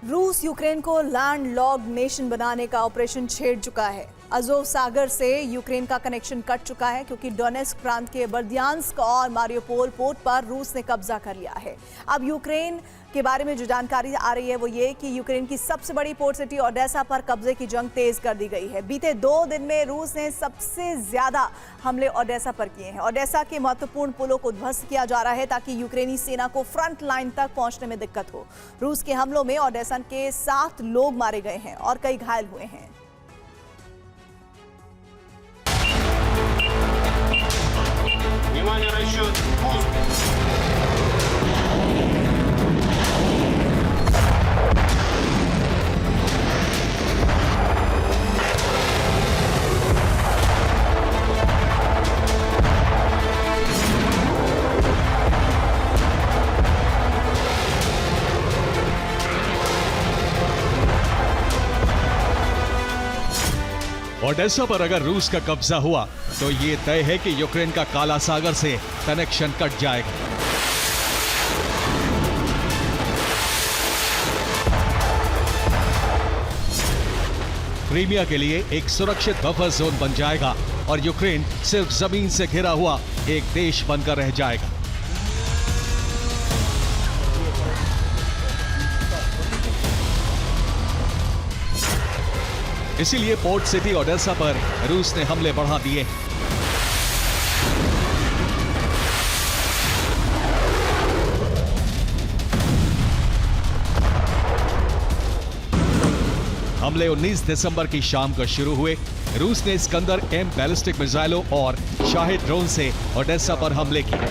रूस यूक्रेन को landlocked nation बनाने का ऑपरेशन छेड़ चुका है। अज़ोव सागर से यूक्रेन का कनेक्शन कट चुका है क्योंकि डोनेस्क प्रांत के बर्दियांस्क और मारियोपोल पोर्ट पर रूस ने कब्जा कर लिया है। अब यूक्रेन के बारे में जो जानकारी आ रही है वो ये कि यूक्रेन की सबसे बड़ी पोर्ट सिटी ओडेसा पर कब्जे की जंग तेज कर दी गई है। बीते 2 दिन में रूस ने सबसे ज्यादा हमले ओडेसा पर किए हैं। ओडेसा के महत्वपूर्ण पुलों को ध्वस्त किया जा रहा है ताकि यूक्रेनी सेना को फ्रंट लाइन तक पहुंचने में दिक्कत हो। रूस के हमलों में ओडेसा के 7 लोग मारे गए हैं और कई घायल हुए हैं। Внимание, расчет. Пуск. ओडेसा पर अगर रूस का कब्जा हुआ तो ये तय है कि यूक्रेन का काला सागर से कनेक्शन कट जाएगा। क्रीमिया के लिए एक सुरक्षित बफर जोन बन जाएगा और यूक्रेन सिर्फ जमीन से घिरा हुआ एक देश बनकर रह जाएगा। इसीलिए पोर्ट सिटी ओडेसा पर रूस ने हमले बढ़ा दिए। हमले 19 दिसंबर की शाम को शुरू हुए। रूस ने स्कंदर M बैलिस्टिक मिसाइलों और शाहिद ड्रोन से ओडेसा पर हमले किए।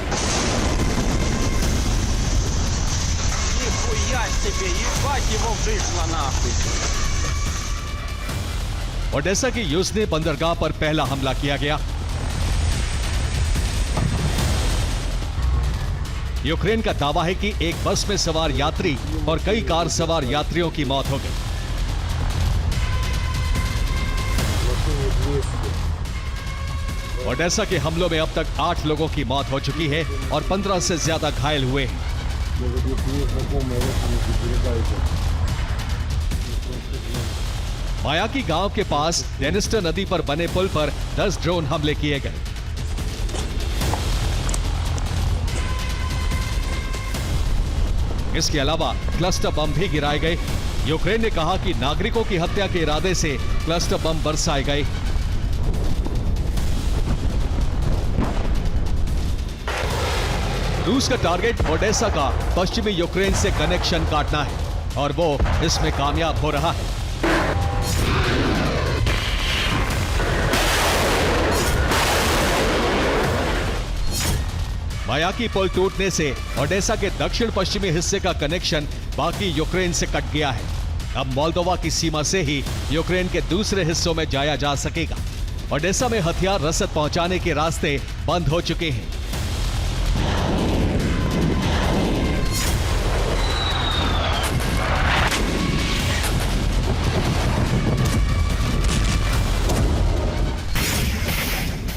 ओडेसा की यूजनी बंदरगाह पर पहला हमला किया गया। यूक्रेन का दावा है कि एक बस में सवार यात्री और कई कार सवार यात्रियों की मौत हो गई। ओडेसा के हमलों में अब तक 8 लोगों की मौत हो चुकी है और 15 से ज्यादा घायल हुए हैं। मायाकी गांव के पास डेनिस्टर नदी पर बने पुल पर 10 ड्रोन हमले किए गए। इसके अलावा क्लस्टर बम भी गिराए गए। यूक्रेन ने कहा कि नागरिकों की हत्या के इरादे से क्लस्टर बम बरसाए गए। रूस का टारगेट ओडेसा का पश्चिमी यूक्रेन से कनेक्शन काटना है और वो इसमें कामयाब हो रहा है। मायाकी पुल टूटने से ओडेसा के दक्षिण पश्चिमी हिस्से का कनेक्शन बाकी यूक्रेन से कट गया है। अब मोल्दोवा की सीमा से ही यूक्रेन के दूसरे हिस्सों में जाया जा सकेगा। ओडेसा में हथियार रसद पहुंचाने के रास्ते बंद हो चुके हैं।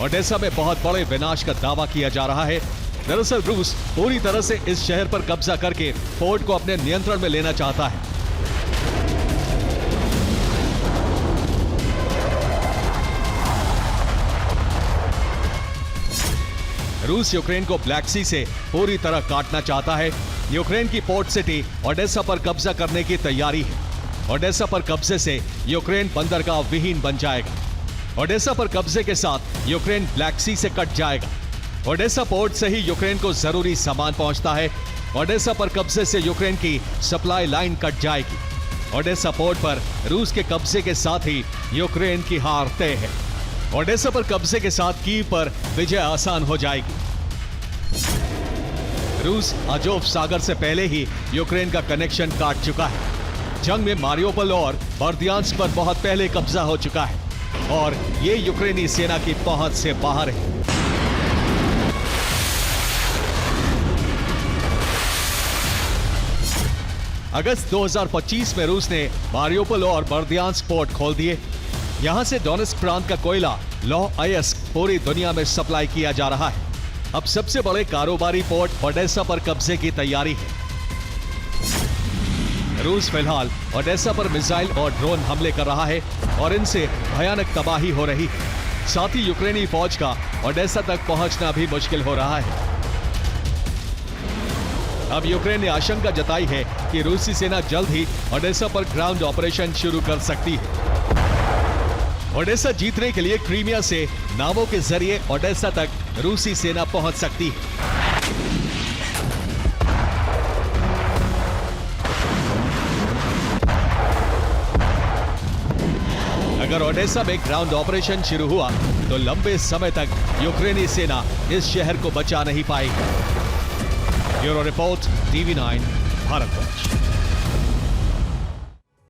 ओडेसा में बहुत बड़े विनाश का दावा किया जा रहा है। दरअसल रूस पूरी तरह से इस शहर पर कब्जा करके पोर्ट को अपने नियंत्रण में लेना चाहता है। रूस यूक्रेन को ब्लैक सी से पूरी तरह काटना चाहता है। यूक्रेन की पोर्ट सिटी ओडेसा पर कब्जा करने की तैयारी है। ओडेसा पर कब्जे से यूक्रेन बंदरगाह विहीन बन जाएगा। ओडेसा पर कब्जे के साथ यूक्रेन ब्लैक सी से कट जाएगा। ओडेसा पोर्ट से ही यूक्रेन को जरूरी सामान पहुंचता है। ओडेसा पर कब्जे से यूक्रेन की सप्लाई लाइन कट जाएगी। ओडेसा पोर्ट पर रूस के कब्जे के साथ ही यूक्रेन की हार तय है। ओडेसा पर कब्जे के साथ कीव पर विजय आसान हो जाएगी। रूस अज़ोव सागर से पहले ही यूक्रेन का कनेक्शन काट चुका है। जंग में मारियोपोल और बर्दियांस्क पर बहुत पहले कब्जा हो चुका है और ये यूक्रेनी सेना की पहुंच से बाहर है। अगस्त 2025 में रूस ने मारियोपोल और बर्दियांस्क पोर्ट खोल दिए। यहां से डोनेस्क प्रांत का कोयला लौह अयस्क पूरी दुनिया में सप्लाई किया जा रहा है। अब सबसे बड़े कारोबारी पोर्ट ओडेसा पर कब्जे की तैयारी है। रूस फिलहाल ओडेसा पर मिसाइल और ड्रोन हमले कर रहा है और इनसे भयानक तबाही हो रही है। साथ ही यूक्रेनी फौज का ओडेसा तक पहुंचना भी मुश्किल हो रहा है। अब यूक्रेन ने आशंका जताई है कि रूसी सेना जल्द ही ओडेसा पर ग्राउंड ऑपरेशन शुरू कर सकती है। ओडेसा जीतने के लिए क्रीमिया से नावों के जरिए ओडेसा तक रूसी सेना पहुंच सकती है। अगर ओडेसा में ग्राउंड ऑपरेशन शुरू हुआ तो लंबे समय तक यूक्रेनी सेना इस शहर को बचा नहीं पाएगी। Bureau report, TV9, Bharatvarsh.